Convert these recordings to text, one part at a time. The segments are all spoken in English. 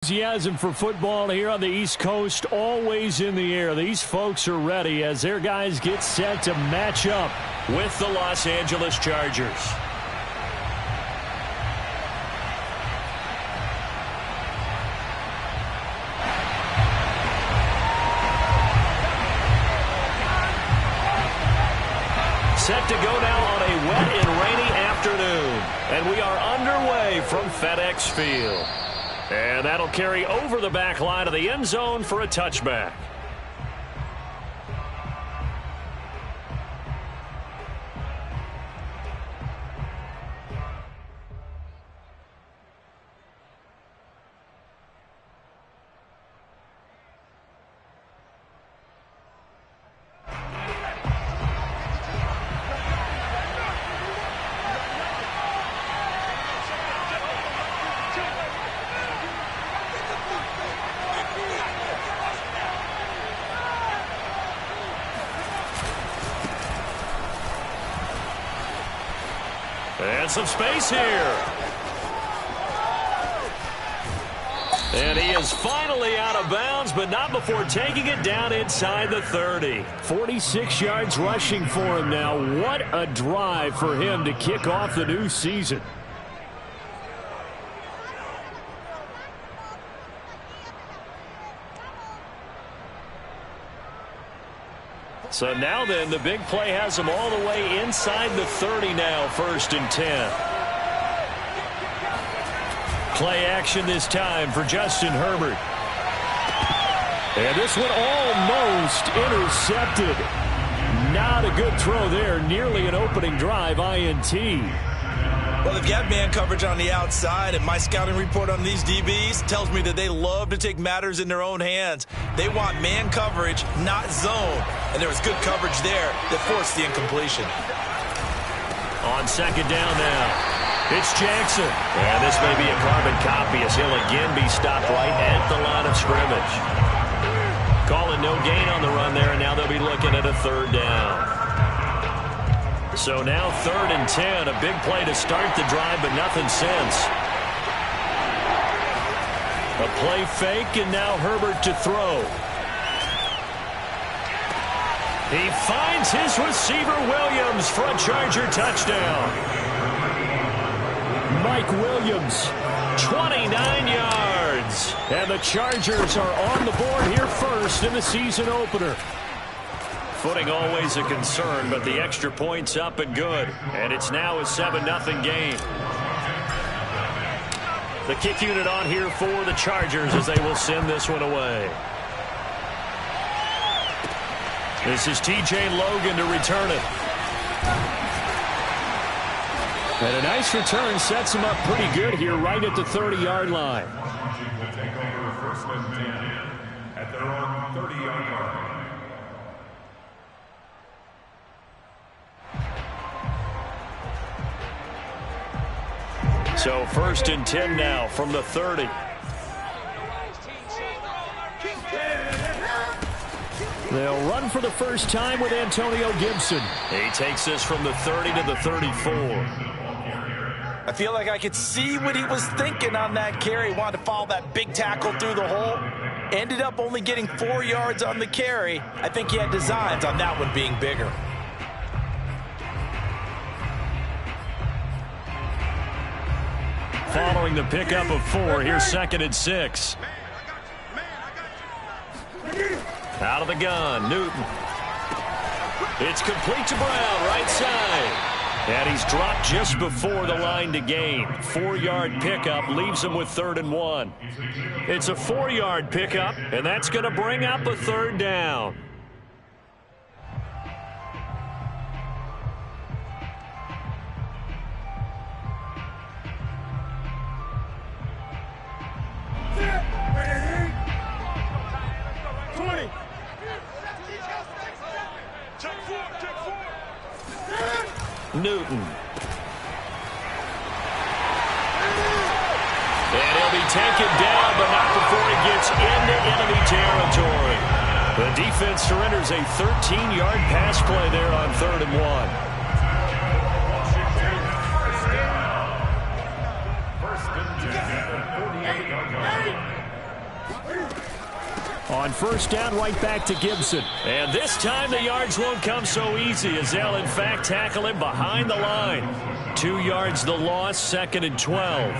Enthusiasm for football here on the East Coast, always in the air. These folks are ready as their guys get set to match up with the Los Angeles Chargers. Set to go now on a wet and rainy afternoon. And we are underway from FedEx Field. And that'll carry over the back line of the end zone for a touchback. And some space here. And he is finally out of bounds, but not before taking it down inside the 30. 46 yards rushing for him now. What a drive for him to kick off the new season. So now then, the big play has him all the way inside the 30 now, 1st and 10. Play action this time for Justin Herbert. And this one almost intercepted. Not a good throw there, nearly an opening drive INT. Well, they've got man coverage on the outside, and my scouting report on these DBs tells me that they love to take matters in their own hands. They want man coverage, not zone. And there was good coverage there that forced the incompletion. On 2nd down now, it's Jackson. And this may be a carbon copy as he'll again be stopped right at the line of scrimmage. Calling no gain on the run there, and now they'll be looking at a 3rd down. So now 3rd and 10, a big play to start the drive, but nothing since. A play fake, and now Herbert to throw. He finds his receiver Williams for a Charger touchdown. Mike Williams, 29 yards. And the Chargers are on the board here first in the season opener. Footing always a concern, but the extra point's up and good. And it's now a 7-0 game. The kick unit on here for the Chargers as they will send this one away. This is TJ Logan to return it. And a nice return sets him up pretty good here right at the 30-yard line. Will take over 1st and 10 at their own 30-yard line. So 1st and 10 now from the 30. They'll run for the first time with Antonio Gibson. He takes this from the 30 to the 34. I feel like I could see what he was thinking on that carry. He wanted to follow that big tackle through the hole. Ended up only getting 4 yards on the carry. I think he had designs on that one being bigger. Following the pickup of 4, here's 2nd and 6. Out of the gun, Newton. It's complete to Brown, right side. And he's dropped just before the line to gain. 4-yard pickup leaves him with 3rd and 1. It's a 4-yard pickup, and that's going to bring up a 3rd down. Newton. And he'll be taken down, but not before he gets into enemy territory. The defense surrenders a 13-yard pass play there on 3rd and 1. On first down, right back to Gibson. And this time the yards won't come so easy as they'll, in fact, tackle him behind the line. 2 yards the loss, 2nd and 12.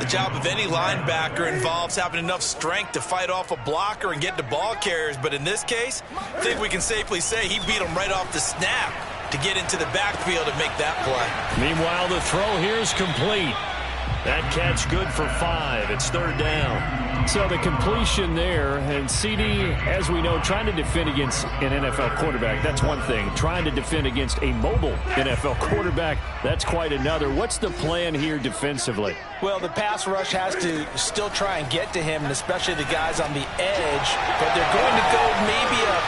The job of any linebacker involves having enough strength to fight off a blocker and get to ball carriers. But in this case, I think we can safely say he beat him right off the snap to get into the backfield and make that play. Meanwhile, the throw here is complete. That catch good for 5. It's 3rd down. So the completion there, and CD, as we know, trying to defend against an NFL quarterback, that's one thing. Trying to defend against a mobile NFL quarterback, that's quite another. What's the plan here defensively? Well, the pass rush has to still try and get to him, and especially the guys on the edge, but they're going to go maybe a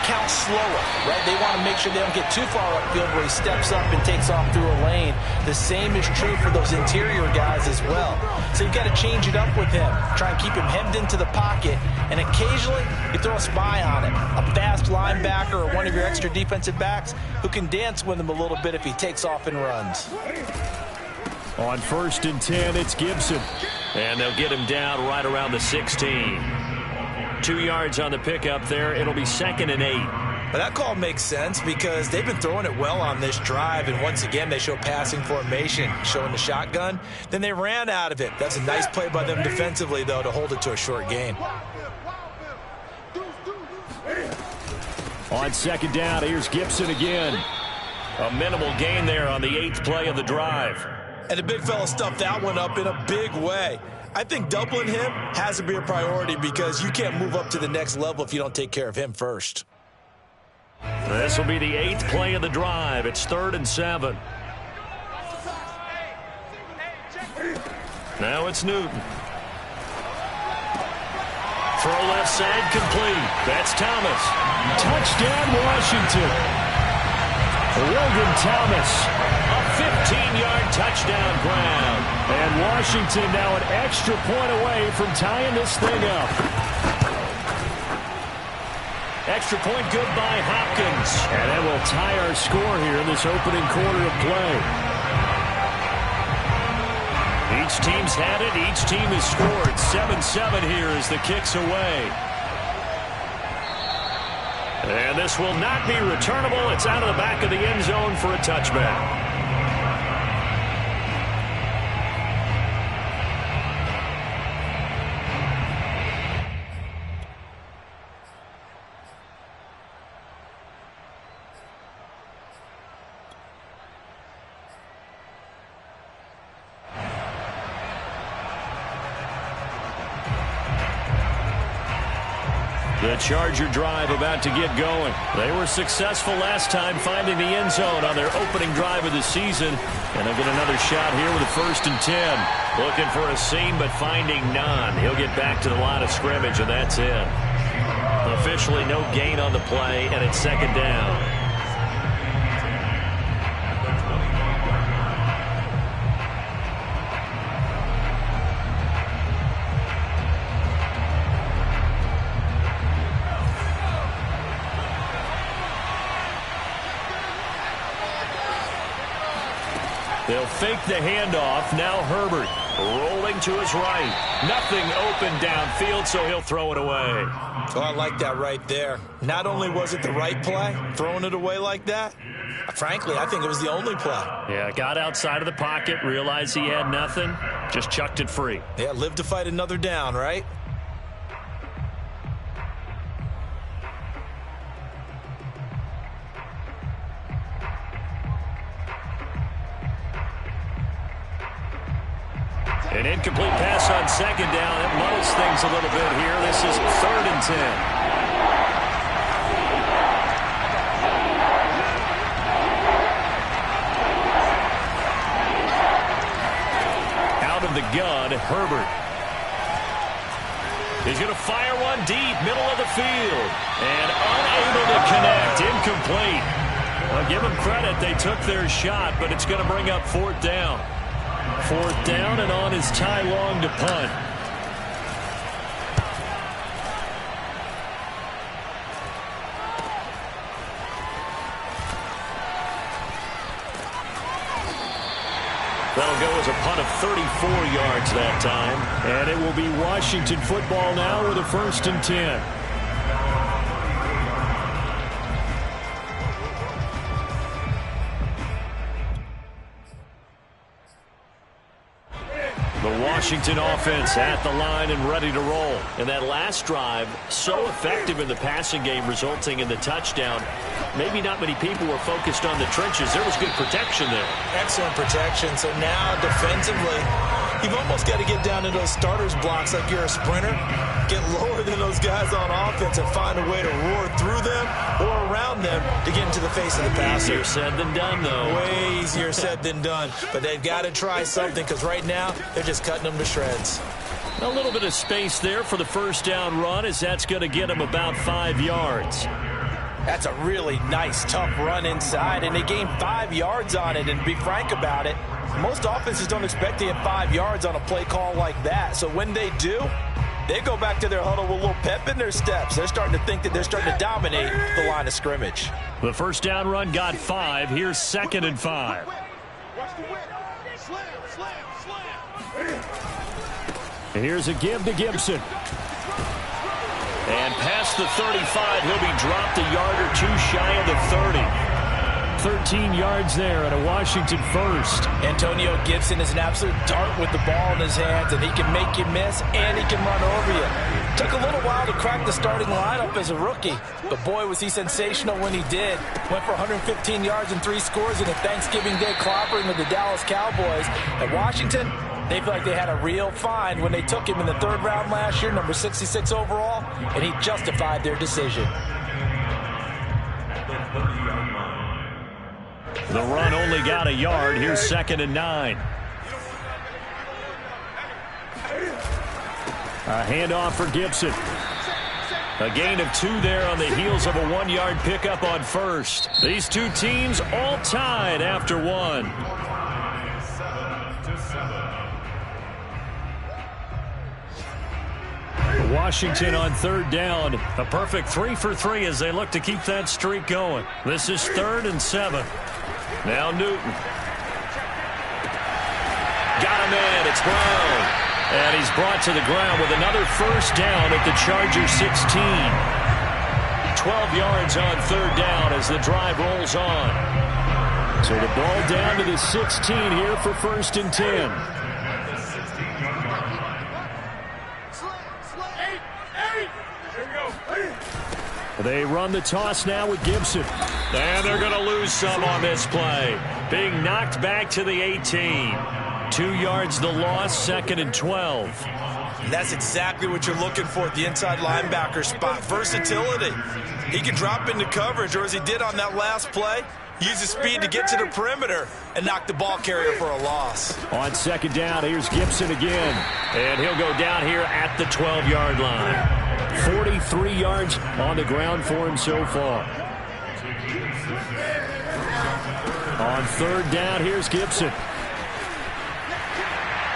count slower, right? They want to make sure they don't get too far upfield where he steps up and takes off through a lane. The same is true for those interior guys as well. So you've got to change it up with him. Try and keep him hemmed into the pocket, and occasionally you throw a spy on him. A fast linebacker or one of your extra defensive backs who can dance with him a little bit if he takes off and runs. On 1st and 10, it's Gibson. And they'll get him down right around the 16. 2 yards on the pickup there. It'll be 2nd and 8. But that call makes sense because they've been throwing it well on this drive, and once again they show passing formation, showing the shotgun. Then they ran out of it. That's a nice play by them defensively, though, to hold it to a short gain. On 2nd down, here's Gibson again. A minimal gain there on the 8th play of the drive. And the big fella stuffed that one up in a big way. I think doubling him has to be a priority because you can't move up to the next level if you don't take care of him first. This will be the 8th play of the drive. It's 3rd and 7. Now it's Newton. Throw left side complete. That's Thomas. Touchdown, Washington. Logan Thomas. A 15-yard touchdown ground. And Washington now an extra point away from tying this thing up. Extra point good by Hopkins. And that will tie our score here in this opening quarter of play. Each team's had it. Each team has scored. 7-7 here as the kick's away. And this will not be returnable. It's out of the back of the end zone for a touchback. The Charger drive about to get going. They were successful last time finding the end zone on their opening drive of the season. And they'll get another shot here with a 1st and 10. Looking for a seam, but finding none. He'll get back to the line of scrimmage, and that's it. Officially no gain on the play, and it's 2nd down. They'll fake the handoff. Now Herbert rolling to his right. Nothing open downfield, so he'll throw it away. Oh, I like that right there. Not only was it the right play, throwing it away like that, frankly, I think it was the only play. Yeah, got outside of the pocket, realized he had nothing, just chucked it free. Yeah, live to fight another down, right? An incomplete pass on 2nd down. It muddles things a little bit here. This is 3rd and 10. Out of the gun, Herbert. He's going to fire one deep, middle of the field. And unable to connect, incomplete. Well, give them credit. They took their shot, but it's going to bring up 4th down. 4th down, and on is Ty Long to punt. That'll go as a punt of 34 yards that time. And it will be Washington football now with a 1st and 10. Washington offense at the line and ready to roll. And that last drive, so effective in the passing game, resulting in the touchdown. Maybe not many people were focused on the trenches. There was good protection there. Excellent protection. So now defensively, you've almost got to get down to those starters blocks like you're a sprinter. Get lower than those guys on offense and find a way to roar through them or around them to get into the face of the passer. Easier said than done, though. Way easier said than done. But they've got to try something because right now they're just cutting them to shreds. A little bit of space there for the first down run, as that's going to get them about 5 yards. That's a really nice, tough run inside, and they gained 5 yards on it. And to be frank about it, most offenses don't expect to get 5 yards on a play call like that. So when they do, they go back to their huddle with a little pep in their steps. They're starting to think that they're starting to dominate the line of scrimmage. The first down run got 5. Here's 2nd and 5. Here's a give to Gibson. And past the 35, he'll be dropped a yard or two shy of the 30. 13 yards there and a Washington 1st. Antonio Gibson is an absolute dart with the ball in his hands, and he can make you miss, and he can run over you. Took a little while to crack the starting lineup as a rookie, but boy, was he sensational when he did. Went for 115 yards and 3 scores in a Thanksgiving Day clobbering of the Dallas Cowboys. At Washington, they feel like they had a real find when they took him in the 3rd round last year, number 66 overall, and he justified their decision. The run only got a yard. Here's 2nd and 9. A handoff for Gibson. A gain of 2 there on the heels of a 1-yard pickup on first. These two teams all tied after 1. Washington on 3rd down. A perfect 3 for 3 as they look to keep that streak going. This is 3rd and 7. Now Newton. Got him in. It's Brown. And he's brought to the ground with another first down at the Chargers 16. 12 yards on 3rd down as the drive rolls on. So the ball down to the 16 here for 1st and 10. They run the toss now with Gibson. And they're going to lose some on this play. Being knocked back to the 18. 2 yards the loss, 2nd and 12. And that's exactly what you're looking for at the inside linebacker spot. Versatility. He can drop into coverage, or as he did on that last play, use his speed to get to the perimeter and knock the ball carrier for a loss. On 2nd down, here's Gibson again. And he'll go down here at the 12-yard line. 43 yards on the ground for him so far. On 3rd down, here's Gibson.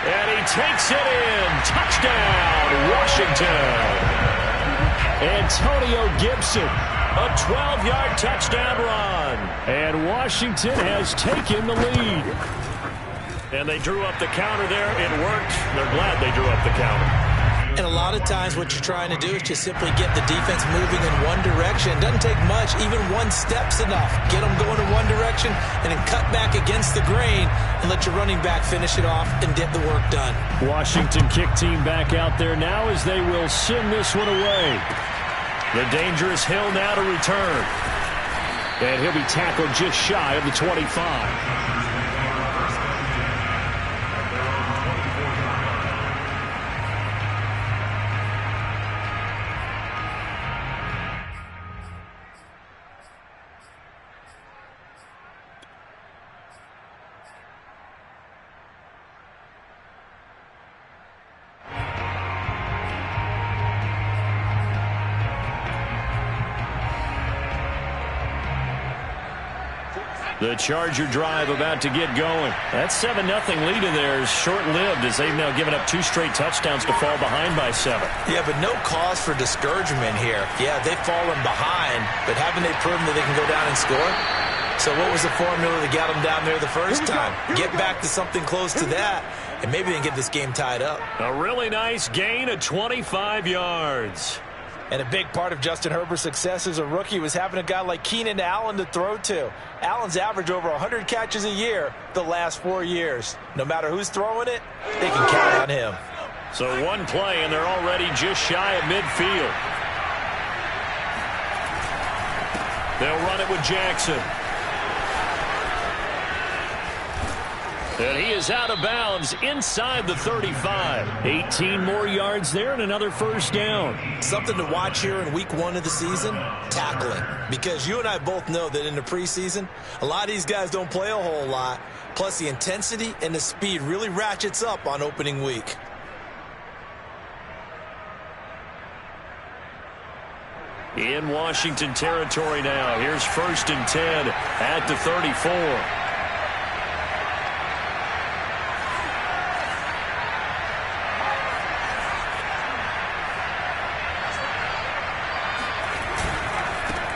And he takes it in. Touchdown, Washington. Antonio Gibson. A 12-yard touchdown run. And Washington has taken the lead. And they drew up the counter there. It worked. They're glad they drew up the counter. And a lot of times what you're trying to do is just simply get the defense moving in one direction. It doesn't take much. Even 1 step's enough. Get them going in one direction and then cut back against the grain and let your running back finish it off and get the work done. Washington kick team back out there now as they will send this one away. The dangerous Hill now to return. And he'll be tackled just shy of the 25. The Charger drive about to get going. That 7-0 lead in there is short-lived as they've now given up 2 straight touchdowns to fall behind by 7. Yeah, but no cause for discouragement here. Yeah, they've fallen behind, but haven't they proven that they can go down and score? So what was the formula that got them down there the first time? Get back to something close to that, and maybe they can get this game tied up. A really nice gain of 25 yards. And a big part of Justin Herbert's success as a rookie was having a guy like Keenan Allen to throw to. Allen's averaged over 100 catches a year the last 4 years. No matter who's throwing it, they can count on him. So one play, and they're already just shy of midfield. They'll run it with Jackson. And he is out of bounds inside the 35. 18 more yards there and another first down. Something to watch here in week 1 of the season, tackling. Because you and I both know that in the preseason, a lot of these guys don't play a whole lot. Plus the intensity and the speed really ratchets up on opening week. In Washington territory now. Here's 1st and 10 at the 34.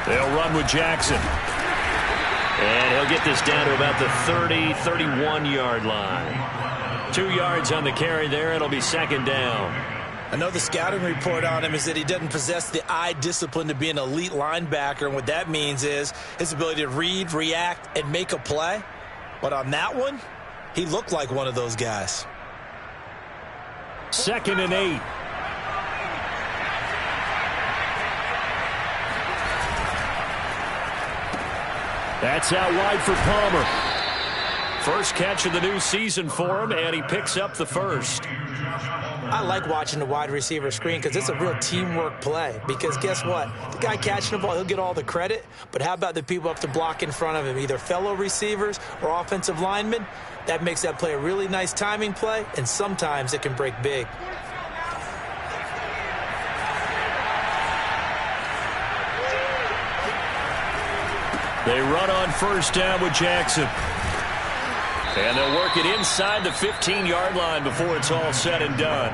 They'll run with Jackson. And he'll get this down to about the 30, 31-yard line. 2 yards on the carry there. It'll be 2nd down. I know the scouting report on him is that he doesn't possess the eye discipline to be an elite linebacker, and what that means is his ability to read, react, and make a play. But on that one, he looked like one of those guys. 2nd and 8. That's out wide for Palmer. First catch of the new season for him, and he picks up the first. I like watching the wide receiver screen because it's a real teamwork play. Because guess what? The guy catching the ball, he'll get all the credit. But how about the people up to block in front of him, either fellow receivers or offensive linemen? That makes that play a really nice timing play, and sometimes it can break big. They run on 1st down with Jackson. And they'll work it inside the 15-yard line before it's all said and done.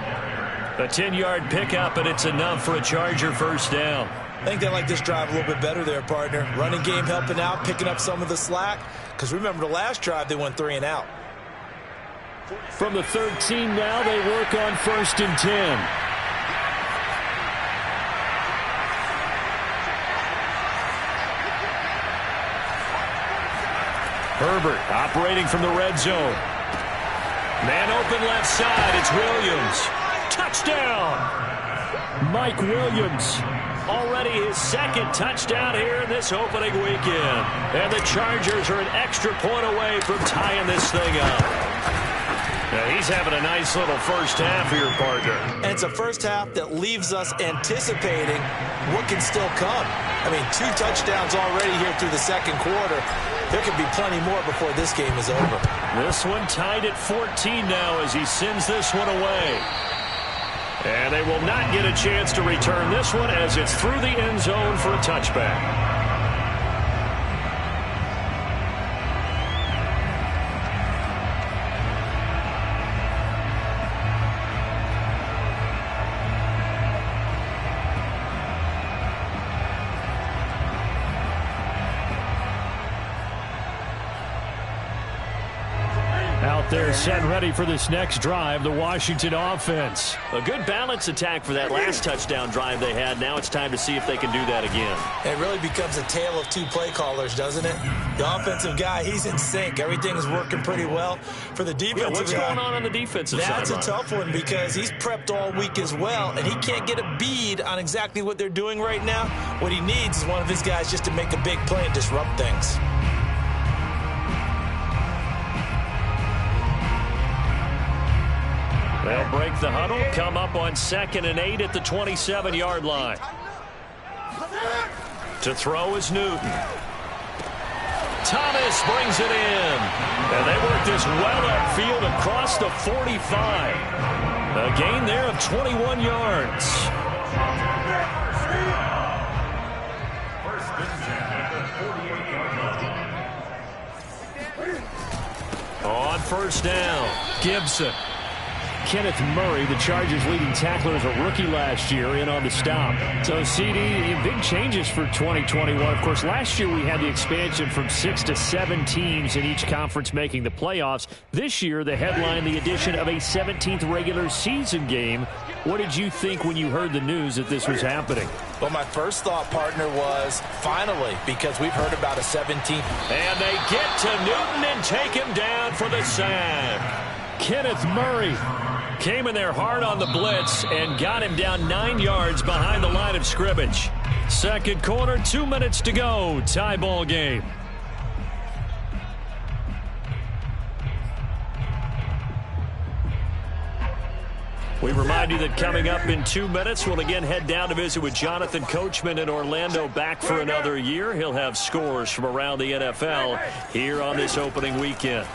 A 10-yard pickup, and it's enough for a Charger first down. I think they like this drive a little bit better there, partner. Running game helping out, picking up some of the slack. Because remember the last drive, they went 3 and out. From the 13 now, they work on 1st and 10. Herbert operating from the red zone. Man open left side. It's Williams. Touchdown. Mike Williams. Already his 2nd touchdown here in this opening weekend. And the Chargers are an extra point away from tying this thing up. Now he's having a nice little first half here, partner. And it's a first half that leaves us anticipating what can still come. I mean, 2 touchdowns already here through the 2nd quarter. There could be plenty more before this game is over. This one tied at 14 now as he sends this one away. And they will not get a chance to return this one as it's through the end zone for a touchback. They're set and ready for this next drive, the Washington offense. A good balance attack for that last touchdown drive they had. Now it's time to see if they can do that again. It really becomes a tale of 2 play callers, doesn't it? The offensive guy, he's in sync. Everything's working pretty well. For the defensive what's guy, going on the defensive side? That's a tough one because he's prepped all week as well, and he can't get a bead on exactly what they're doing right now. What he needs is one of his guys just to make a big play and disrupt things. They'll break the huddle, come up on 2nd and 8 at the 27-yard line. To throw is Newton. Thomas brings it in. And they work this well upfield across the 45. A gain there of 21 yards. On 1st down, Gibson. Kenneth Murray, the Chargers' leading tackler as a rookie last year, in on the stop. So, CD, big changes for 2021. Of course, last year we had the expansion from 6 to 7 teams in each conference making the playoffs. This year, the headline, the addition of a 17th regular season game. What did you think when you heard the news that this was happening? Well, my first thought, partner, was finally, because we've heard about a 17th. And they get to Newton and take him down for the sack. Kenneth Murray came in there hard on the blitz and got him down 9 yards behind the line of scrimmage. Second quarter, 2 minutes to go. Tie ball game. We remind you that coming up in 2 minutes, we'll again head down to visit with Jonathan Coachman in Orlando, back for another year. He'll have scores from around the NFL here on this opening weekend.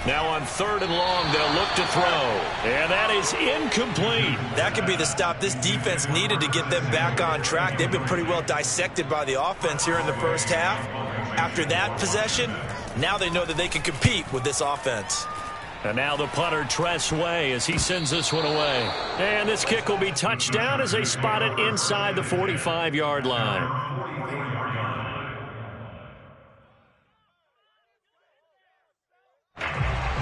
Now on 3rd and long, they'll look to throw. And that is incomplete. That could be the stop this defense needed to get them back on track. They've been pretty well dissected by the offense here in the first half. After that possession, now they know that they can compete with this offense. And now the punter, Tress Way, as he sends this one away. And this kick will be touchdown as they spot it inside the 45-yard line.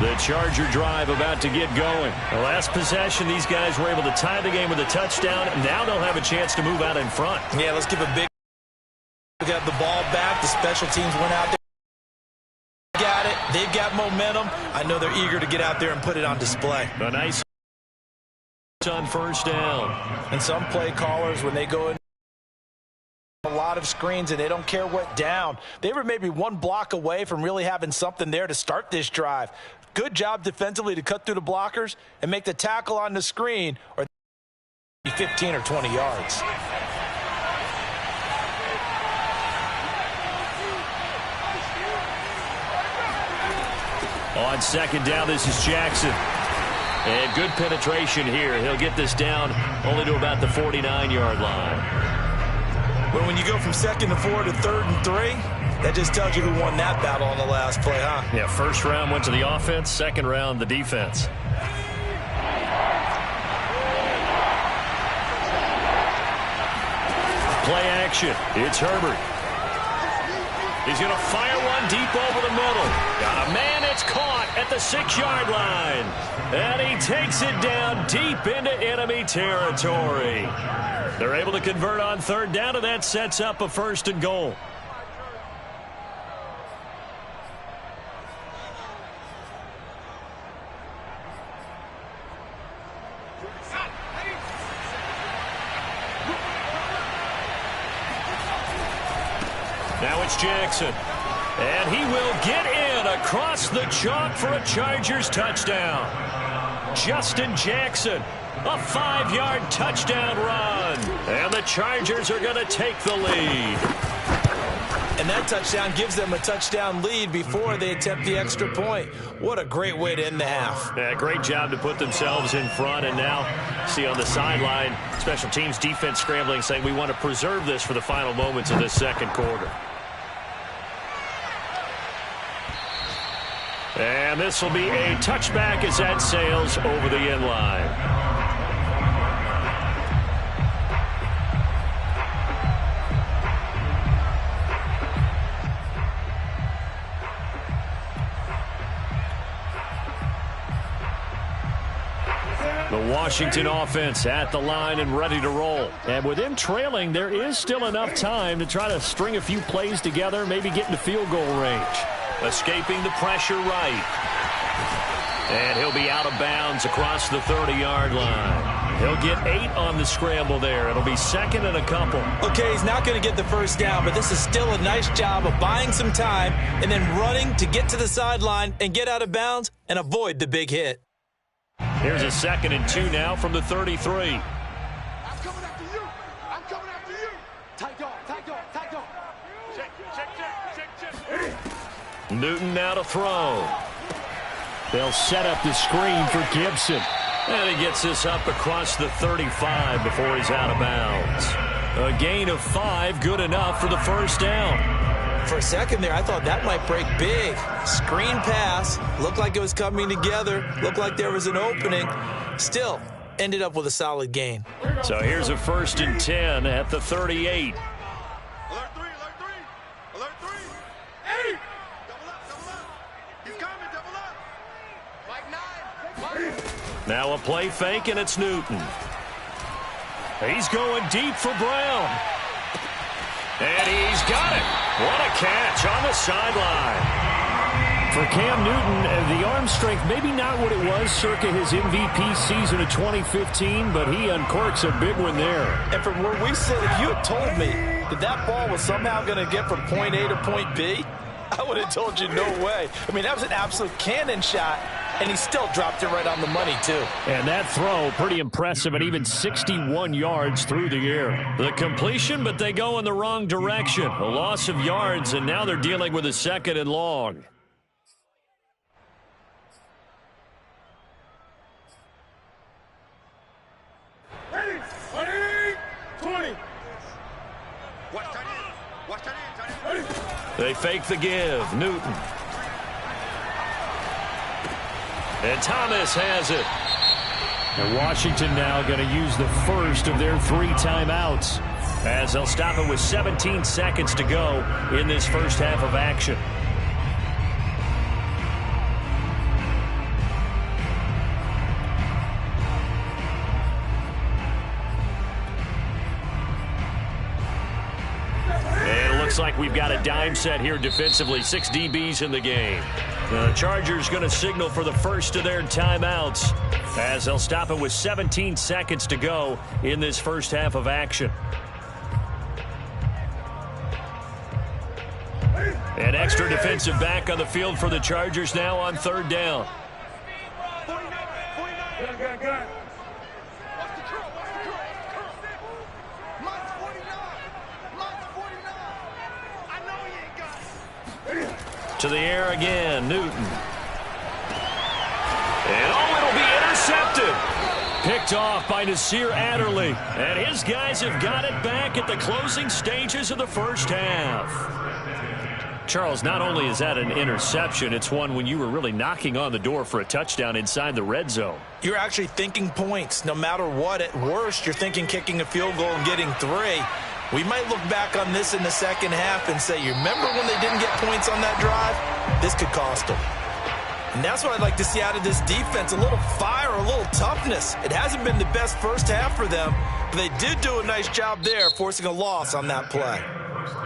The Charger drive about to get going. The last possession, these guys were able to tie the game with a touchdown. Now they'll have a chance to move out in front. Yeah, let's give a big look at the ball back. The special teams went out there. Got it. They've got momentum. I know they're eager to get out there and put it on display. A nice on first down. And some play callers, when they go in a lot of screens and they don't care what down, they were maybe one block away from really having something there to start this drive. Good job defensively to cut through the blockers and make the tackle on the screen, or 15 or 20 yards. On second down, this is Jackson. And good penetration here. He'll get this down only to about the 49-yard line. Well, when you go from 2nd and 4 to 3rd and 3, that just tells you who won that battle on the last play, huh? Yeah, first round went to the offense, second round the defense. Play action. It's Herbert. He's going to fire one deep over the middle. Got a man, it's caught at the 6-yard line. And he takes it down deep into enemy territory. They're able to convert on 3rd down, and that sets up a 1st and goal. Now it's Jackson. And he will get in across the chalk for a Chargers touchdown. Justin Jackson, a 5-yard touchdown run. And the Chargers are going to take the lead. And that touchdown gives them a touchdown lead before they attempt the extra point. What a great way to end the half. Yeah, great job to put themselves in front. And now, see on the sideline, special teams defense scrambling, saying we want to preserve this for the final moments of this second quarter. And this will be a touchback as that sails over the end line. The Washington offense at the line and ready to roll. And with them trailing, there is still enough time to try to string a few plays together, maybe get into field goal range. Escaping the pressure right. And he'll be out of bounds across the 30-yard line. He'll get 8 on the scramble there. It'll be 2nd and a couple. Okay, he's not going to get the first down, but this is still a nice job of buying some time and then running to get to the sideline and get out of bounds and avoid the big hit. Here's a 2nd and 2 now from the 33. I'm coming after you. I'm coming after you. Tight dog, tight dog, tight dog. Check. Newton now to throw. They'll set up the screen for Gibson. And he gets this up across the 35 before he's out of bounds. A gain of 5, good enough for the first down. For a second there, I thought that might break big. Screen pass. Looked like it was coming together. Looked like there was an opening. Still, ended up with a solid gain. So here's a 1st and 10 at the 38. Alert three, alert three. Alert three. Hey! Double up. He's coming, double up. Mike 9. Now a play fake, and it's Newton. He's going deep for Brown. And he's got it. What a catch on the sideline. For Cam Newton, the arm strength maybe not what it was circa his MVP season of 2015, but he uncorks a big one there. And from where we sit, if you had told me that ball was somehow going to get from point A to point B, I would have told you no way. I mean, that was an absolute cannon shot, and he still dropped it right on the money, too. And that throw, pretty impressive, at even 61 yards through the air. The completion, but they go in the wrong direction. A loss of yards, and now they're dealing with a 2nd and long. Ready, 20. Watch that in. Ready. They fake the give. Newton. And Thomas has it. And Washington now going to use the first of their 3 timeouts, as they'll stop it with 17 seconds to go in this first half of action. Looks like we've got a dime set here defensively. 6 DBs in the game. The Chargers going to signal for the first of their timeouts, as they'll stop it with 17 seconds to go in this first half of action. An extra defensive back on the field for the Chargers now on 3rd down. To the air again, Newton. And it'll be intercepted. Picked off by Nasir Adderley. And his guys have got it back at the closing stages of the first half. Charles, not only is that an interception, it's one when you were really knocking on the door for a touchdown inside the red zone. You're actually thinking points. No matter what, at worst, you're thinking kicking a field goal and getting 3. We might look back on this in the second half and say, you remember when they didn't get points on that drive? This could cost them. And that's what I'd like to see out of this defense, a little fire, a little toughness. It hasn't been the best first half for them, but they did do a nice job there, forcing a loss on that play.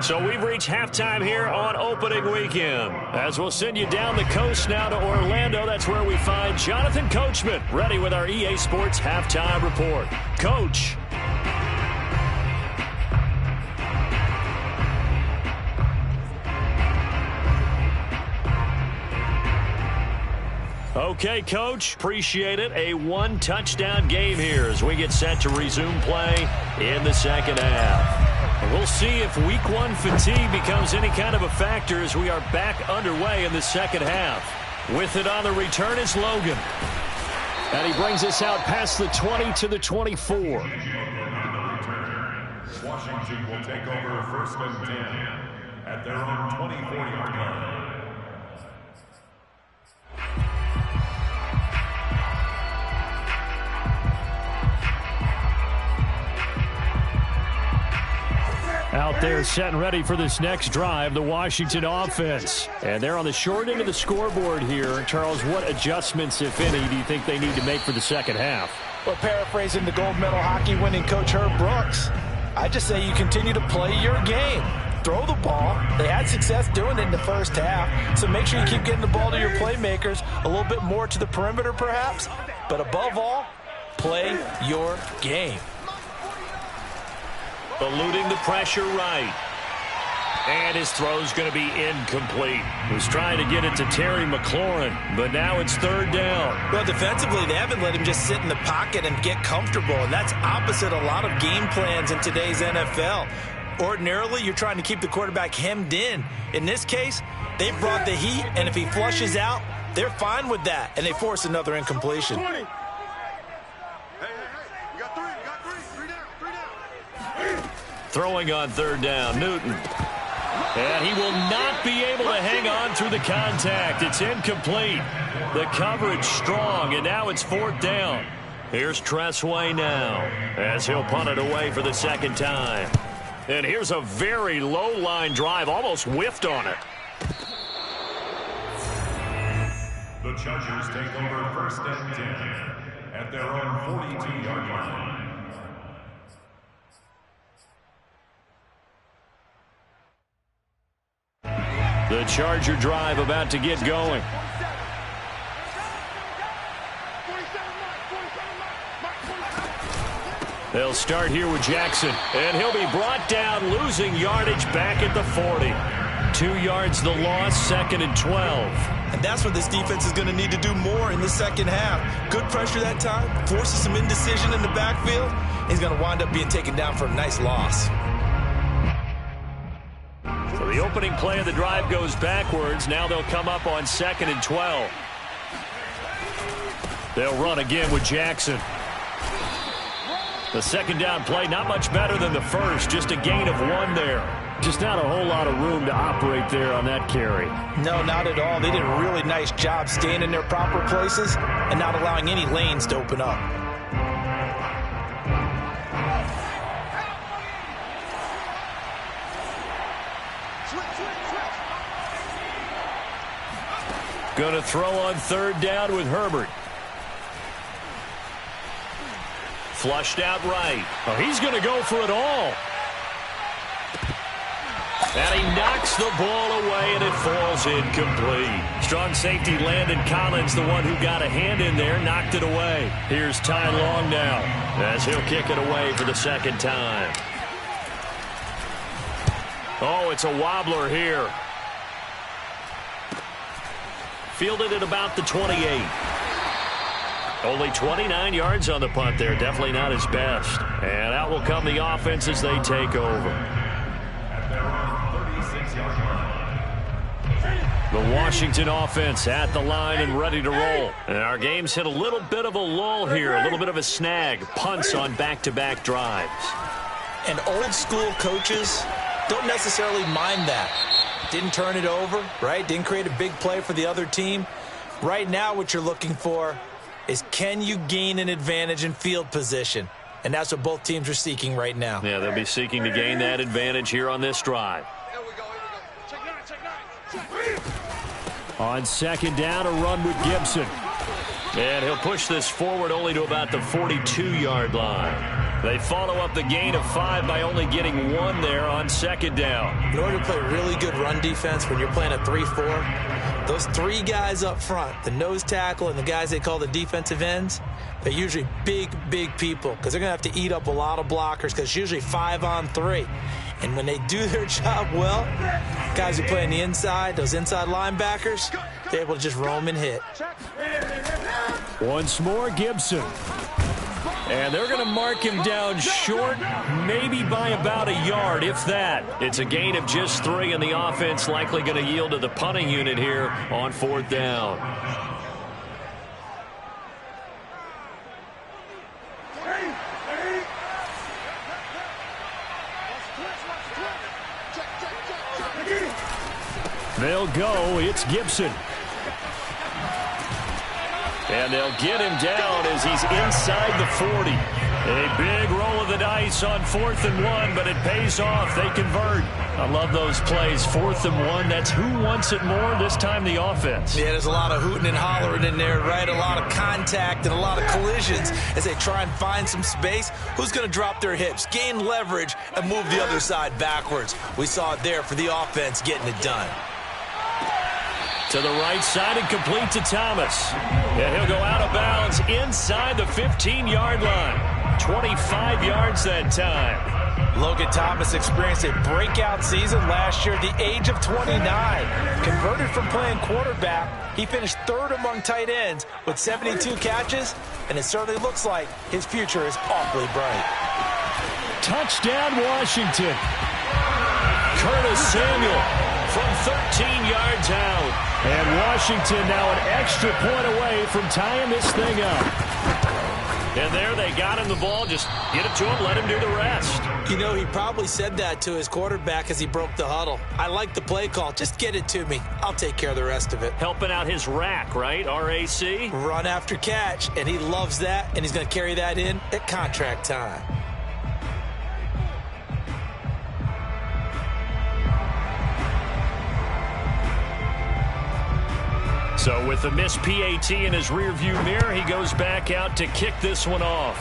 So we've reached halftime here on opening weekend. As we'll send you down the coast now to Orlando, that's where we find Jonathan Coachman, ready with our EA Sports halftime report. Coach. Okay, Coach, appreciate it. A 1-touchdown game here as we get set to resume play in the second half. And we'll see if Week 1 fatigue becomes any kind of a factor as we are back underway in the second half. With it on the return is Logan. And he brings us out past the 20 to the 24. Washington will take over 1st and 10 at their own 24-yard line. Out there set and ready for this next drive, the Washington offense. And they're on the short end of the scoreboard here. Charles, what adjustments, if any, do you think they need to make for the second half? Well, paraphrasing the gold medal hockey winning coach Herb Brooks, I just say you continue to play your game. Throw the ball. They had success doing it in the first half, so make sure you keep getting the ball to your playmakers, a little bit more to the perimeter perhaps, but above all, play your game. Eluding the pressure right. And his throw's going to be incomplete. He was trying to get it to Terry McLaurin, but now it's 3rd down. Well, defensively, they haven't let him just sit in the pocket and get comfortable, and that's opposite a lot of game plans in today's NFL. Ordinarily, you're trying to keep the quarterback hemmed in. In this case, they brought the heat, and if he flushes out, they're fine with that, and they force another incompletion. 20. You got 3 down. Throwing on 3rd down, Newton. And he will not be able to hang on through the contact. It's incomplete. The coverage strong, and now it's 4th down. Here's Tressway now as he'll punt it away for the second time. And here's a very low-line drive, almost whiffed on it. The Chargers take over 1st and 10 at their own 42-yard line. The Charger drive about to get going. They'll start here with Jackson, and he'll be brought down, losing yardage back at the 40. 2 yards the loss, 2nd and 12. And that's what this defense is going to need to do more in the second half. Good pressure that time, forces some indecision in the backfield. He's going to wind up being taken down for a nice loss. So the opening play of the drive goes backwards. Now they'll come up on 2nd and 12. They'll run again with Jackson. The second down play, not much better than the first, just a gain of 1 there. Just not a whole lot of room to operate there on that carry. No, not at all. They did a really nice job staying in their proper places and not allowing any lanes to open up. Going to throw on 3rd down with Herbert. Flushed out right. Oh, he's going to go for it all. And he knocks the ball away, and it falls incomplete. Strong safety Landon Collins, the one who got a hand in there, knocked it away. Here's Ty Long now as he'll kick it away for the second time. Oh, it's a wobbler here. Fielded at about the 28. Only 29 yards on the punt there. Definitely not his best. And out will come the offense as they take over. The Washington offense at the line and ready to roll. And our game's hit a little bit of a lull here, a little bit of a snag. Punts on back-to-back drives. And old school coaches don't necessarily mind that. Didn't turn it over, right? Didn't create a big play for the other team. Right now what you're looking for is, can you gain an advantage in field position? And that's what both teams are seeking right now. Yeah, they'll be seeking to gain that advantage here on this drive. On 2nd down, a run with Gibson. And he'll push this forward only to about the 42-yard line. They follow up the gain of 5 by only getting 1 there on 2nd down. In order to play really good run defense when you're playing a 3-4, those 3 guys up front, the nose tackle and the guys they call the defensive ends, they're usually big, big people because they're going to have to eat up a lot of blockers because it's usually 5 on 3. And when they do their job well, guys who play on the inside, those inside linebackers, they're able to just roam and hit. Once more, Gibson. And they're going to mark him down short, maybe by about a yard, if that. It's a gain of just 3, and the offense likely going to yield to the punting unit here on 4th down. They'll go. It's Gibson. And they'll get him down as he's inside the 40. A big roll of the dice on 4th and 1, but it pays off. They convert. I love those plays. 4th and 1, that's who wants it more, this time the offense. Yeah, there's a lot of hooting and hollering in there, right? A lot of contact and a lot of collisions as they try and find some space. Who's going to drop their hips, gain leverage, and move the other side backwards? We saw it there for the offense getting it done. To the right side and complete to Thomas. And he'll go out of bounds inside the 15-yard line. 25 yards that time. Logan Thomas experienced a breakout season last year at the age of 29. Converted from playing quarterback, he finished 3rd among tight ends with 72 catches, and it certainly looks like his future is awfully bright. Touchdown, Washington. Curtis Samuel from 13 yards out. And Washington now an extra point away from tying this thing up. And there they got him the ball. Just get it to him, let him do the rest. You know, he probably said that to his quarterback as he broke the huddle. I like the play call. Just get it to me. I'll take care of the rest of it. Helping out his rack, right? RAC? Run after catch, and he loves that, and he's going to carry that in at contract time. So with the missed PAT in his rearview mirror, he goes back out to kick this one off.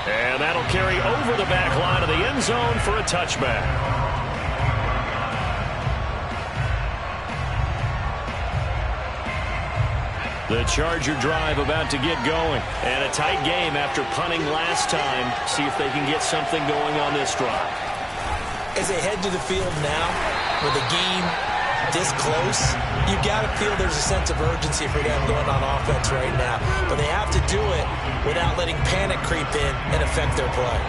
And that'll carry over the back line of the end zone for a touchback. The Charger drive about to get going. And a tight game after punting last time. See if they can get something going on this drive. As they head to the field now, with the game this close, you got to feel there's a sense of urgency for them going on offense right now. But they have to do it without letting panic creep in and affect their play.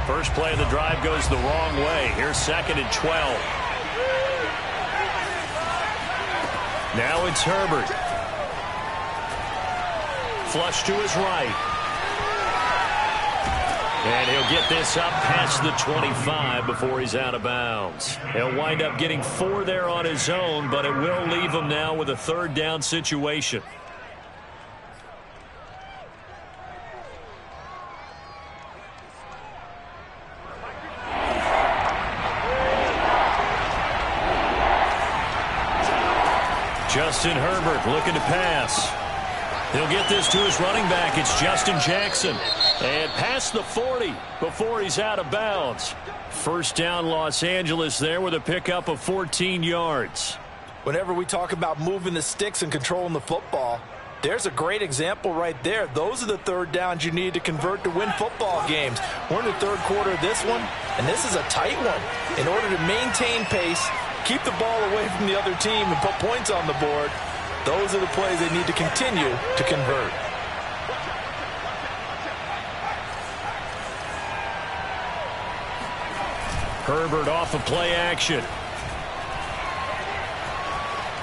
First play of the drive goes the wrong way. Here's 2nd and 12. Now it's Herbert. Flush to his right. And he'll get this up past the 25 before he's out of bounds. He'll wind up getting 4 there on his own, but it will leave him now with a 3rd down situation. Justin Herbert looking to pass. He'll get this to his running back. It's Justin Jackson. And past the 40 before he's out of bounds. First down, Los Angeles there with a pickup of 14 yards. Whenever we talk about moving the sticks and controlling the football, there's a great example right there. Those are the 3rd downs you need to convert to win football games. We're in the 3rd quarter of this one, and this is a tight one. In order to maintain pace, keep the ball away from the other team, and put points on the board, those are the plays they need to continue to convert. Herbert off of play action.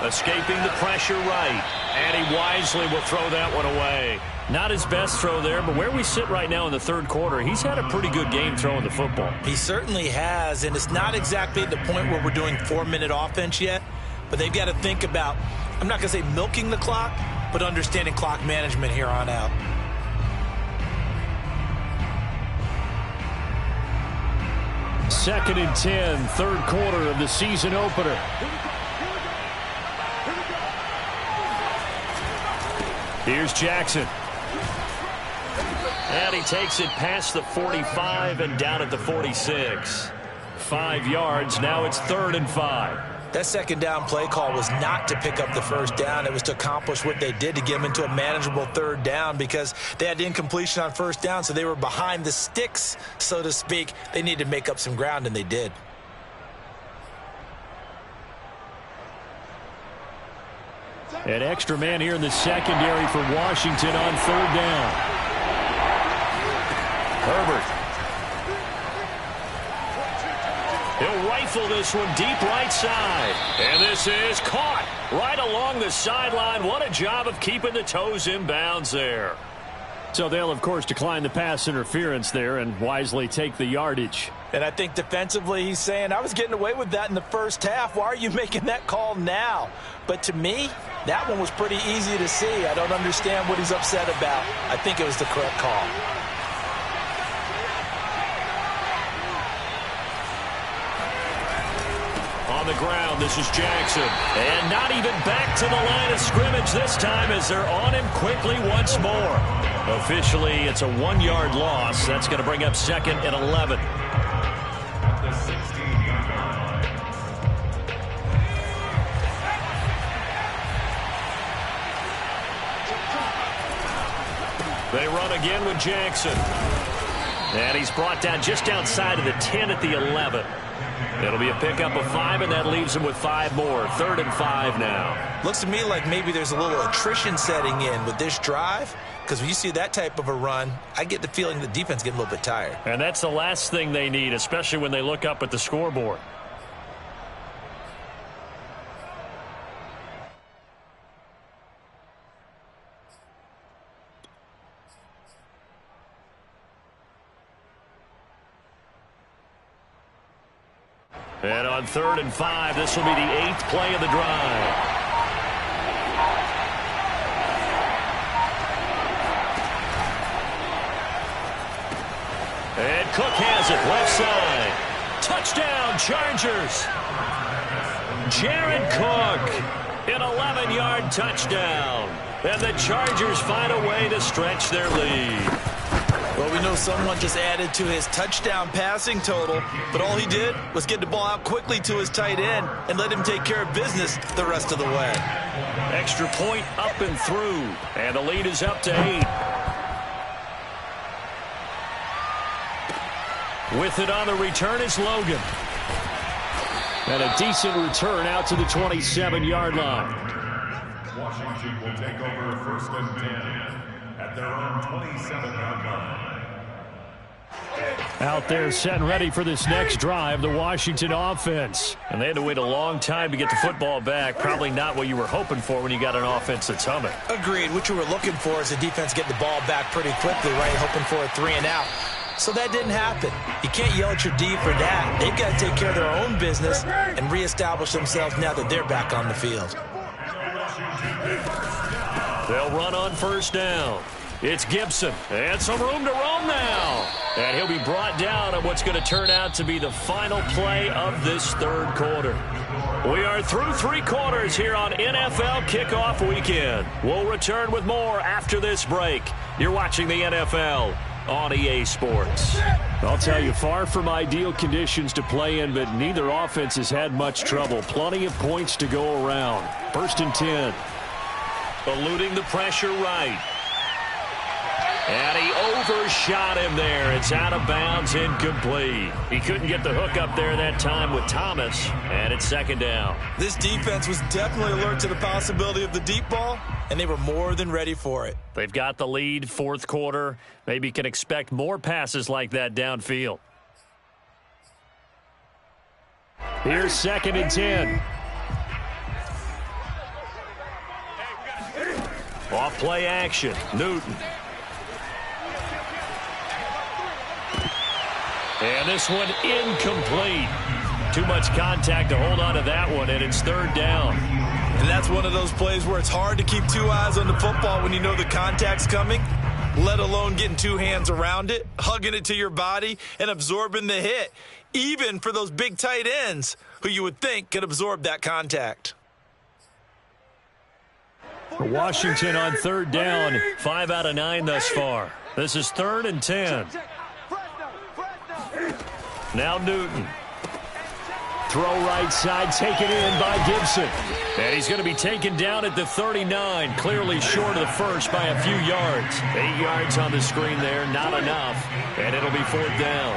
Escaping the pressure right. And he wisely will throw that one away. Not his best throw there, but where we sit right now in the 3rd quarter, he's had a pretty good game throwing the football. He certainly has, and it's not exactly the point where we're doing 4-minute offense yet, but they've got to think about, I'm not going to say milking the clock, but understanding clock management here on out. Second and 10, 3rd quarter of the season opener. Here's Jackson. And he takes it past the 45 and down at the 46. 5 yards, now it's 3rd and 5. That 2nd down play call was not to pick up the 1st down. It was to accomplish what they did to get them into a manageable 3rd down because they had incompletion on 1st down, so they were behind the sticks, so to speak. They needed to make up some ground, and they did. An extra man here in the secondary for Washington on 3rd down. Herbert. He'll rifle this one deep right side. And this is caught right along the sideline. What a job of keeping the toes in bounds there. So they'll, of course, decline the pass interference there and wisely take the yardage. And I think defensively he's saying, I was getting away with that in the 1st half. Why are you making that call now? But to me, that one was pretty easy to see. I don't understand what he's upset about. I think it was the correct call. On the ground, this is Jackson. And not even back to the line of scrimmage this time as they're on him quickly once more. Officially, it's a 1-yard loss. That's going to bring up 2nd and 11. At the 16-yard line. They run again with Jackson. And he's brought down just outside of the 10 at the 11. It'll be a pickup of 5, and that leaves him with 5 more. 3rd and 5 now. Looks to me like maybe there's a little attrition setting in with this drive, because when you see that type of a run, I get the feeling the defense getting a little bit tired. And that's the last thing they need, especially when they look up at the scoreboard. And on 3rd and 5, this will be the 8th play of the drive. And Cook has it, left side. Touchdown, Chargers. Jared Cook, an 11-yard touchdown. And the Chargers find a way to stretch their lead. Well, we know someone just added to his touchdown passing total, but all he did was get the ball out quickly to his tight end and let him take care of business the rest of the way. Extra point up and through, and the lead is up to 8. With it on the return is Logan. And a decent return out to the 27-yard line. Washington will take over 1st and 10 at their own 27-yard line. Out there set and ready for this next drive, the Washington offense. And they had to wait a long time to get the football back. Probably not what you were hoping for when you got an offense that's humming. Agreed. What you were looking for is the defense getting the ball back pretty quickly, right? Hoping for a 3 and out. So that didn't happen. You can't yell at your D for that. They've got to take care of their own business and reestablish themselves now that they're back on the field. They'll run on 1st down. It's Gibson, and some room to roam now. And he'll be brought down on what's going to turn out to be the final play of this 3rd quarter. We are through 3 quarters here on NFL Kickoff Weekend. We'll return with more after this break. You're watching the NFL on EA Sports. I'll tell you, far from ideal conditions to play in, but neither offense has had much trouble. Plenty of points to go around. 1st and 10. Eluding the pressure right. And he overshot him there. It's out of bounds, incomplete. He couldn't get the hook up there that time with Thomas, and it's 2nd down. This defense was definitely alert to the possibility of the deep ball, and they were more than ready for it. They've got the lead, 4th quarter. Maybe can expect more passes like that downfield. Here's 2nd and 10. Off play action, Newton. And this one incomplete. Too much contact to hold on to that one, and it's 3rd down. And that's one of those plays where it's hard to keep 2 eyes on the football when you know the contact's coming, let alone getting 2 hands around it, hugging it to your body, and absorbing the hit, even for those big tight ends who you would think could absorb that contact. Washington on 3rd down, 5 out of 9 thus far. This is 3rd and 10. Now Newton. Throw right side, taken in by Gibson. And he's going to be taken down at the 39, clearly short of the first by a few yards. 8 yards on the screen there, not enough. And it'll be 4th down.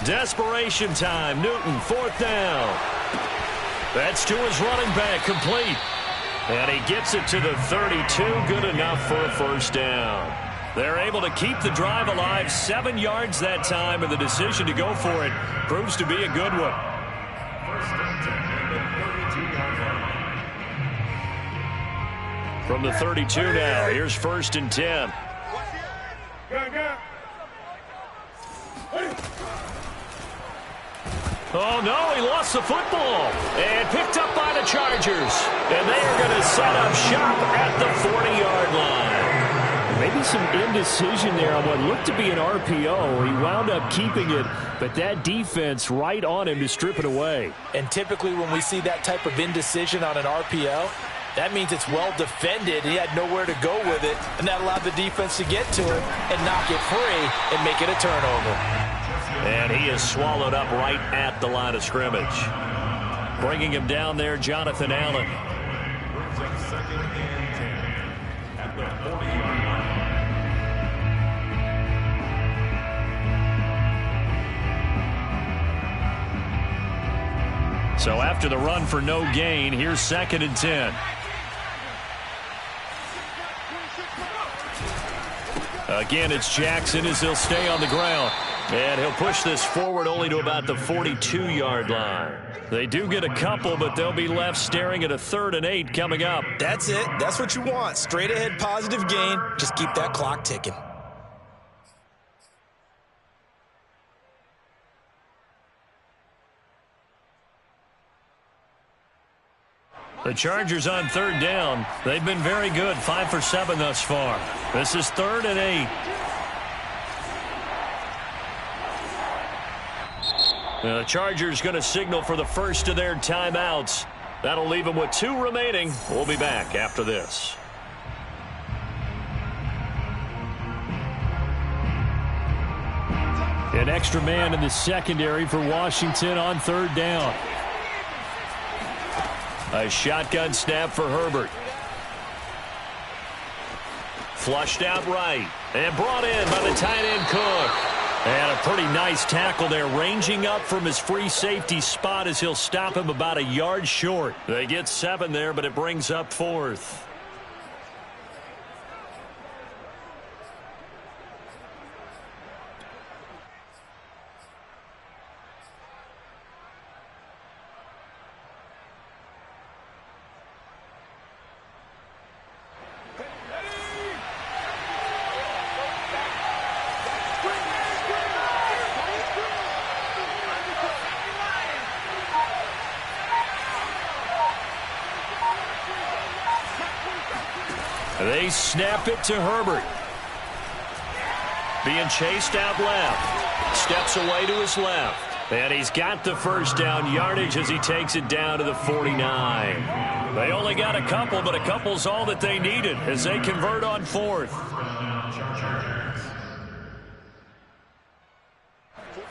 Desperation time. Newton, 4th down. That's to his running back, complete. And he gets it to the 32, good enough for a 1st down. They're able to keep the drive alive, 7 yards that time, and the decision to go for it proves to be a good one. From the 32 now, here's 1st and 10. Oh, no, he lost the football. And picked up by the Chargers. And they are going to set up shop at the 40-yard line. Maybe some indecision there on what looked to be an RPO. He wound up keeping it, but that defense right on him to strip it away. And typically when we see that type of indecision on an RPO, that means it's well defended. He had nowhere to go with it, and that allowed the defense to get to him and knock it free and make it a turnover. And he is swallowed up right at the line of scrimmage. Bringing him down there, Jonathan Allen. So after the run for no gain, here's 2nd and 10. Again, it's Jackson as he'll stay on the ground. And he'll push this forward only to about the 42-yard line. They do get a couple, but they'll be left staring at a 3rd and 8 coming up. That's it. That's what you want. Straight ahead positive gain. Just keep that clock ticking. The Chargers on third down. They've been very good, 5 for 7 thus far. This is 3rd and 8. The Chargers going to signal for the first of their timeouts. That'll leave them with 2 remaining. We'll be back after this. An extra man in the secondary for Washington on third down. A shotgun snap for Herbert. Flushed out right. And brought in by the tight end Cook. And a pretty nice tackle there, ranging up from his free safety spot as he'll stop him about a yard short. They get 7 there, but it brings up 4th. They snap it to Herbert. Being chased out left. Steps away to his left. And he's got the first down yardage as he takes it down to the 49. They only got a couple, but a couple's all that they needed as they convert on 4th.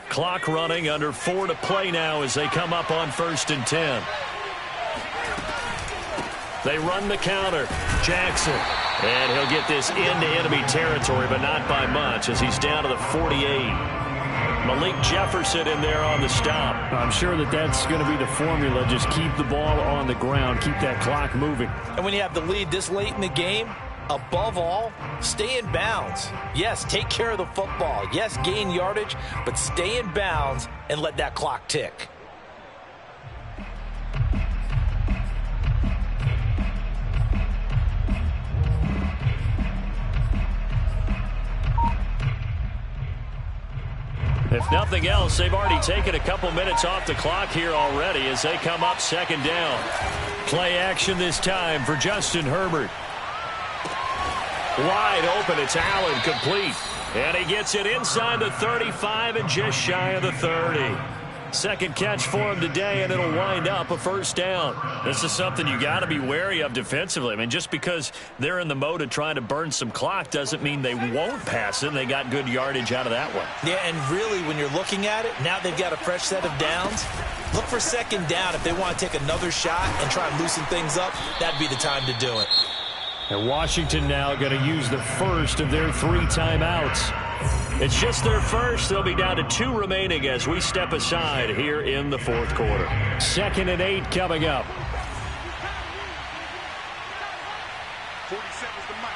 Clock running, under 4 to play now as they come up on 1st and 10. They run the counter. Jackson. And he'll get this into enemy territory, but not by much as he's down to the 48. Malik Jefferson in there on the stop. I'm sure that's going to be the formula. Just keep the ball on the ground. Keep that clock moving. And when you have the lead this late in the game, above all, stay in bounds. Yes, take care of the football. Yes, gain yardage, but stay in bounds and let that clock tick. If nothing else, they've already taken a couple minutes off the clock here already as they come up 2nd down. Play action this time for Justin Herbert. Wide open, it's Allen, complete. And he gets it inside the 35 and just shy of the 30. Second catch for him today, and it'll wind up a first down. This is something you got to be wary of defensively. I mean, just because they're in the mode of trying to burn some clock doesn't mean they won't pass it. They got good yardage out of that one. Yeah, and really, when you're looking at it, now they've got a fresh set of downs. Look for 2nd down. If they want to take another shot and try and loosen things up, that'd be the time to do it. And Washington now going to use the first of their 3 timeouts. It's just their first. They'll be down to 2 remaining as we step aside here in the 4th quarter. 2nd and 8 coming up. 47's the mic.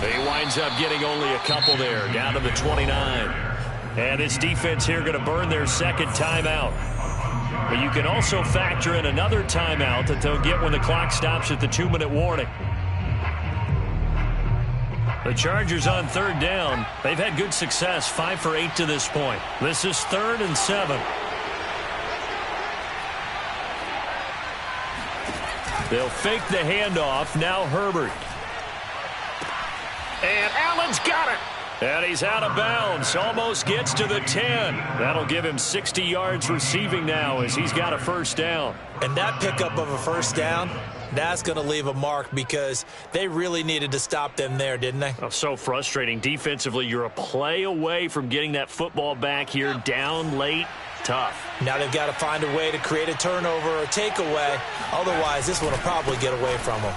47. He winds up getting only a couple there, down to the 29. And this defense here going to burn their 2nd timeout. But you can also factor in another timeout that they'll get when the clock stops at the 2-minute warning. The Chargers on 3rd down. They've had good success, 5 for 8 to this point. This is 3rd and 7. They'll fake the handoff. Now Herbert. And Allen's got it. And he's out of bounds. Almost gets to the 10. That'll give him 60 yards receiving now as he's got a first down. And that pickup of a first down, that's going to leave a mark because they really needed to stop them there, didn't they? Oh, so frustrating. Defensively, you're a play away from getting that football back here down late. Tough. Now they've got to find a way to create a turnover or takeaway. Otherwise, this one will probably get away from them.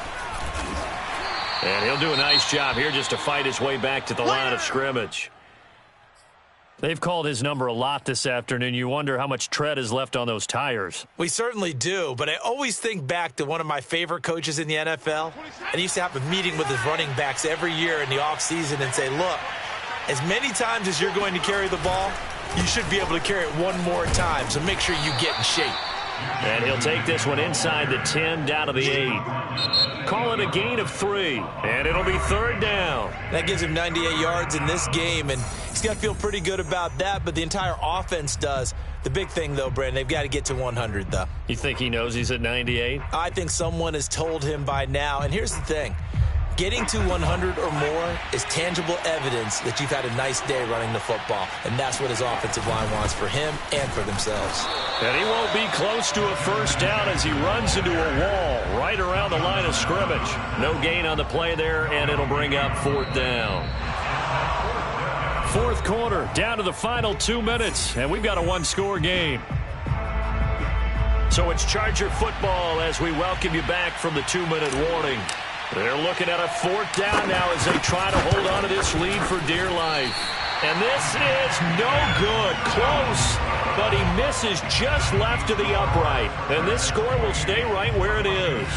And he'll do a nice job here just to fight his way back to the line of scrimmage. They've called his number a lot this afternoon. You wonder how much tread is left on those tires. We certainly do, but I always think back to one of my favorite coaches in the NFL. And he used to have a meeting with his running backs every year in the offseason and say, look, as many times as you're going to carry the ball, you should be able to carry it one more time, so make sure you get in shape. And he'll take this one inside the 10, down to the 8. Call it a gain of 3, and it'll be 3rd down. That gives him 98 yards in this game, and he's got to feel pretty good about that, but the entire offense does. The big thing, though, Brandon, they've got to get to 100, though. You think he knows he's at 98? I think someone has told him by now, and here's the thing. Getting to 100 or more is tangible evidence that you've had a nice day running the football, and that's what his offensive line wants for him and for themselves. And he won't be close to a 1st down as he runs into a wall right around the line of scrimmage. No gain on the play there, and it'll bring up 4th down. 4th quarter, down to the final 2 minutes, and we've got a 1-score game. So it's Charger football as we welcome you back from the 2-minute warning. They're looking at a 4th down now as they try to hold on to this lead for dear life. And this is no good. Close, but he misses just left of the upright. And this score will stay right where it is.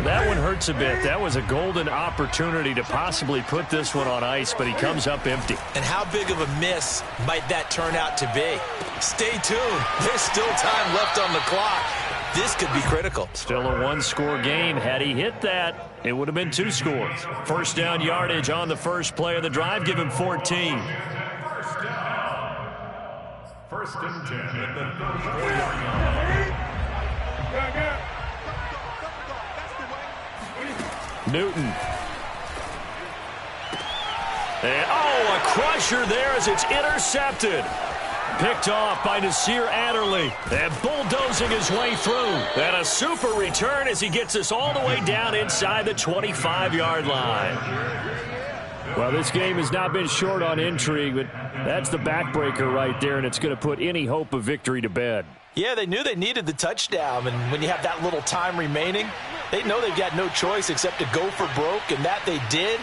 That one hurts a bit. That was a golden opportunity to possibly put this one on ice, but he comes up empty. And how big of a miss might that turn out to be? Stay tuned. There's still time left on the clock. This could be critical. Still a 1-score game. Had he hit that, it would have been 2 scores. 1st down yardage on the first play of the drive. Give him 14. 1st down. 1st and 10 at the 34-yard line. Newton. And, a crusher there as it's intercepted. Picked off by Nasir Adderley. And bulldozing his way through. And a super return as he gets us all the way down inside the 25-yard line. Well, this game has not been short on intrigue, but that's the backbreaker right there, and it's going to put any hope of victory to bed. Yeah, they knew they needed the touchdown, and when you have that little time remaining, they know they've got no choice except to go for broke, and that they did.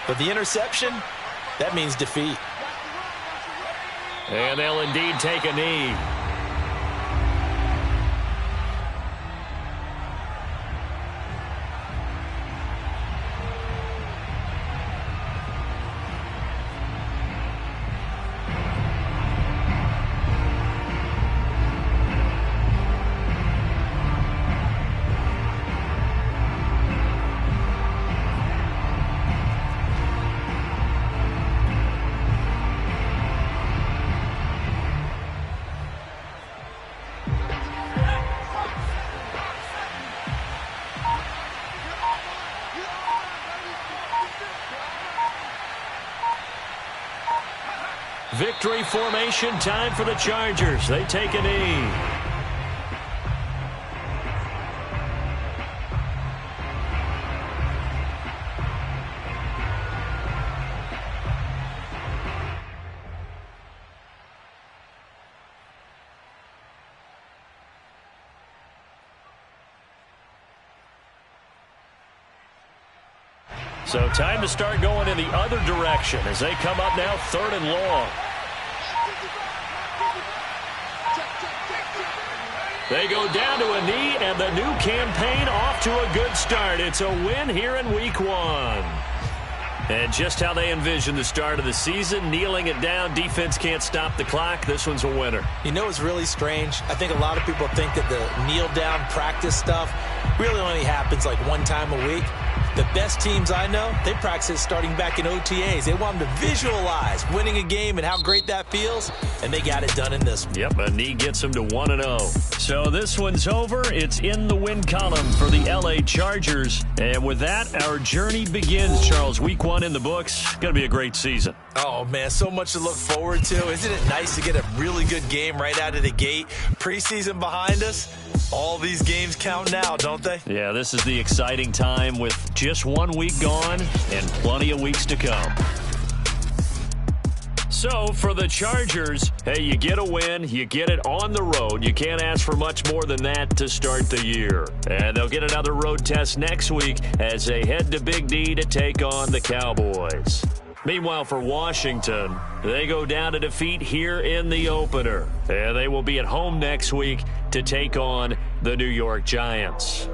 But the interception, that means defeat. And they'll indeed take a knee. Victory formation time for the Chargers. They take a knee. So time to start going in the other direction as they come up now 3rd and long. They go down to a knee, and the new campaign off to a good start. It's a win here in Week 1. And just how they envisioned the start of the season, kneeling it down, defense can't stop the clock. This one's a winner. You know what's really strange? I think a lot of people think that the kneel-down practice stuff really only happens like one time a week. The best teams I know, they practice starting back in OTAs. They want them to visualize winning a game and how great that feels, and they got it done in this one. Yep, a knee gets them to 1-0. So this one's over. It's in the win column for the LA Chargers. And with that, our journey begins, Charles. Week 1 in the books. Going to be a great season. Oh, man, so much to look forward to. Isn't it nice to get a really good game right out of the gate? Preseason behind us. All these games count now, don't they? Yeah, this is the exciting time with just 1 week gone and plenty of weeks to come. So, for the Chargers, hey, you get a win, you get it on the road. You can't ask for much more than that to start the year. And they'll get another road test next week as they head to Big D to take on the Cowboys. Meanwhile, for Washington, they go down to defeat here in the opener. And they will be at home next week to take on the New York Giants.